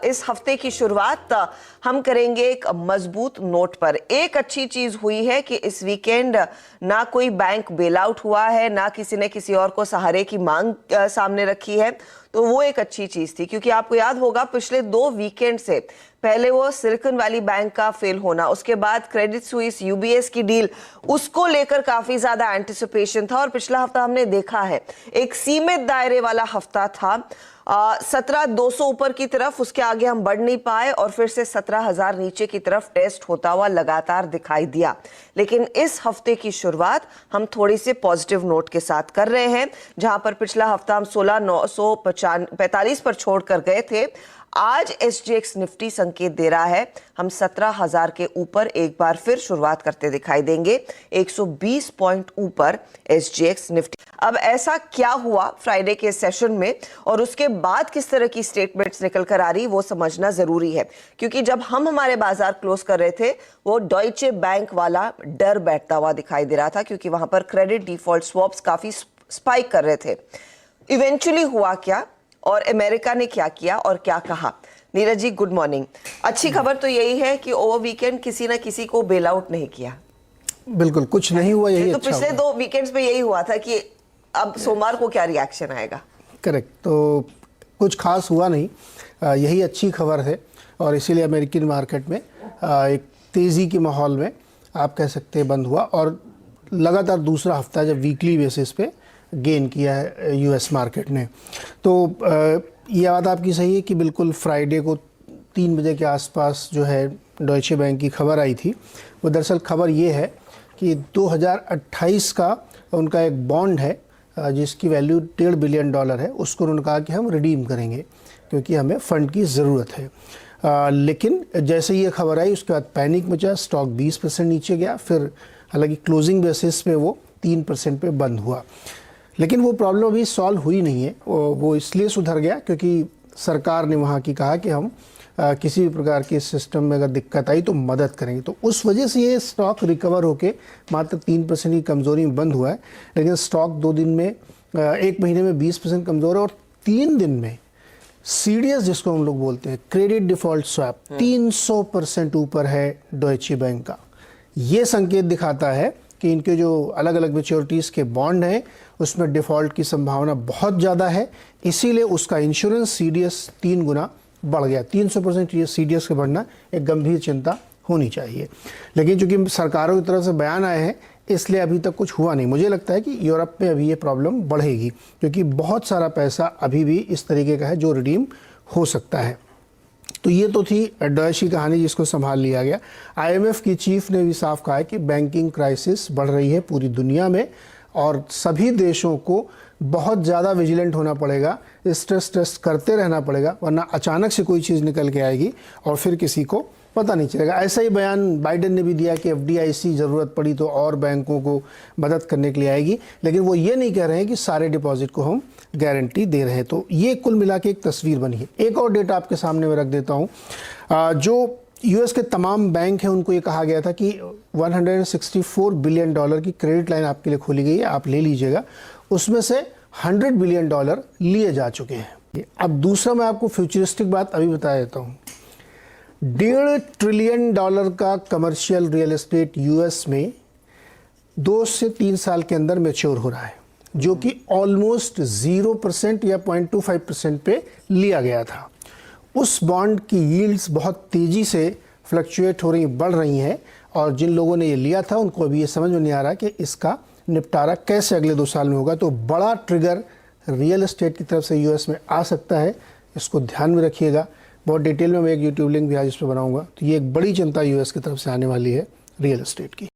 इस हफ्ते की शुरुआत हम करेंगे एक मजबूत नोट पर। एक अच्छी चीज हुई है कि इस वीकेंड ना कोई बैंक बेल आउट हुआ है, ना किसी ने किसी और को सहारे की मांग सामने रखी है, तो वो एक अच्छी चीज थी। क्योंकि आपको याद होगा पिछले 2 वीकेंड से पहले वो सिलिकॉन वैली बैंक का फेल होना, उसके बाद क्रेडिट स्विस यूबीएस की डील, उसको लेकर काफी ज्यादा एंटिसिपेशन था। और पिछला हफ्ता हमने देखा है एक सीमित दायरे वाला हफ्ता था, 17,200 ऊपर की तरफ, उसके आगे हम बढ़ नहीं पाए और फिर से 17,000 नीचे की तरफ टेस्ट होता हुआ लगातार दिखाई दिया। लेकिन इस हफ्ते की शुरुआत हम थोड़ी सी पॉजिटिव नोट के साथ कर रहे हैं। जहां पर पिछला हफ्ता हम 16,945 पर छोड़कर गए थे, आज एसजीएक्स निफ्टी संकेत दे रहा है हम 17,000 के ऊपर एक बार फिर शुरुआत करते दिखाई देंगे, 120 पॉइंट ऊपर एसजीएक्स निफ्टी। अब ऐसा क्या हुआ फ्राइडे के सेशन में और उसके बाद किस तरह की स्टेटमेंट्स निकल कर आ रही, वो समझना जरूरी है। क्योंकि जब हम हमारे बाजार क्लोज कर रहे थे, वो डॉइचे बैंक वाला डर बैठता हुआ दिखाई दे रहा था, क्योंकि वहां पर क्रेडिट डिफॉल्ट स्वैप्स काफी स्पाइक कर रहे थे। इवेंचुअली हुआ क्या और अमेरिका ने क्या किया और क्या कहा? Neeraj ji, good morning. अच्छी खबर तो यही है कि ओवर वीकेंड किसी ना किसी को बेल आउट नहीं किया। बिल्कुल कुछ नहीं हुआ, यही तो अच्छा पिछले 2 वीकेंड्स पे यही हुआ था कि अब सोमवार को क्या रिएक्शन आएगा। करेक्ट, तो कुछ खास हुआ नहीं, यही अच्छी खबर है। और इसीलिए अमेरिकन मार्केट में एक तेज़ी के माहौल में आप कह सकते हैं बंद हुआ, और लगातार दूसरा हफ्ता जब वीकली बेसिस पे गेन किया है यूएस मार्केट ने। तो ये बात आपकी सही है कि बिल्कुल फ्राइडे को 3 बजे के आसपास जो है डॉइचे बैंक की खबर आई थी। वो दरअसल खबर ये है कि 2028 का उनका एक बॉन्ड है जिसकी वैल्यू $1.5 बिलियन है, उसको उन्होंने कहा कि हम रिडीम करेंगे क्योंकि हमें फ़ंड की ज़रूरत है। लेकिन जैसे ये खबर आई उसके बाद पैनिक मचा, स्टॉक 20% नीचे गया, फिर हालांकि क्लोजिंग बेसिस पे वो 3% पे बंद हुआ। लेकिन वो प्रॉब्लम अभी सॉल्व हुई नहीं है। वो इसलिए सुधर गया क्योंकि सरकार ने वहाँ की कहा कि हम किसी भी प्रकार के सिस्टम में अगर दिक्कत आई तो मदद करेंगे। तो उस वजह से ये स्टॉक रिकवर होके मात्र 3% की कमज़ोरी में बंद हुआ है। लेकिन स्टॉक 2 दिन में, 1 महीने में 20% कमज़ोर है, और 3 दिन में सीडीएस जिसको हम लोग बोलते हैं, क्रेडिट डिफ़ॉल्ट स्वैप, 300% ऊपर है डॉइचे बैंक का। ये संकेत दिखाता है कि इनके जो अलग अलग मैच्योरिटीज़ के बॉन्ड हैं उसमें डिफ़ॉल्ट की संभावना बहुत ज़्यादा है। इसीलिए उसका इंश्योरेंस सीडीएस 3 गुना बढ़ गया। 300% सीडीएस का बढ़ना एक गंभीर चिंता होनी चाहिए। लेकिन चूंकि सरकारों की तरफ से बयान आए हैं इसलिए अभी तक कुछ हुआ नहीं। मुझे लगता है कि यूरोप में अभी ये प्रॉब्लम बढ़ेगी क्योंकि बहुत सारा पैसा अभी भी इस तरीके का है जो रिडीम हो सकता है। तो ये तो थी डॉइचे की कहानी जिसको संभाल लिया गया। आईएमएफ की चीफ ने भी साफ कहा है कि बैंकिंग क्राइसिस बढ़ रही है पूरी दुनिया में और सभी देशों को बहुत ज़्यादा विजिलेंट होना पड़ेगा, स्ट्रेस टेस्ट करते रहना पड़ेगा, वरना अचानक से कोई चीज़ निकल के आएगी और फिर किसी को पता नहीं चलेगा। ऐसा ही बयान बाइडेन ने भी दिया कि एफडीआईसी ज़रूरत पड़ी तो और बैंकों को मदद करने के लिए आएगी, लेकिन वो ये नहीं कह रहे हैं कि सारे डिपॉजिट को हम गारंटी दे रहे हैं। तो ये कुल मिला के एक तस्वीर बनी है। एक और डेटा आपके सामने में रख देता हूँ। जो यूएस के तमाम बैंक हैं उनको ये कहा गया था कि $164 बिलियन की क्रेडिट लाइन आपके लिए खोली गई है, आप ले लीजिएगा। उसमें से $100 बिलियन लिए जा चुके हैं। अब दूसरा मैं आपको फ्यूचरिस्टिक बात अभी बता देता हूँ। $1.5 ट्रिलियन का कमर्शियल रियल एस्टेट यूएस में 2 से 3 साल के अंदर मैच्योर हो रहा है, जो कि ऑलमोस्ट 0% या 0.25% पे लिया गया था। उस बॉन्ड की यील्ड्स बहुत तेज़ी से फ्लक्चुएट हो रही, बढ़ रही हैं, और जिन लोगों ने ये लिया था उनको अभी ये समझ में नहीं आ रहा कि इसका निपटारा कैसे अगले 2 साल में होगा। तो बड़ा ट्रिगर रियल एस्टेट की तरफ से यूएस में आ सकता है, इसको ध्यान में रखिएगा। बहुत डिटेल में मैं एक यूट्यूब लिंक भी आज इस पर बनाऊंगा। तो ये एक बड़ी चिंता यूएस की तरफ से आने वाली है रियल एस्टेट की।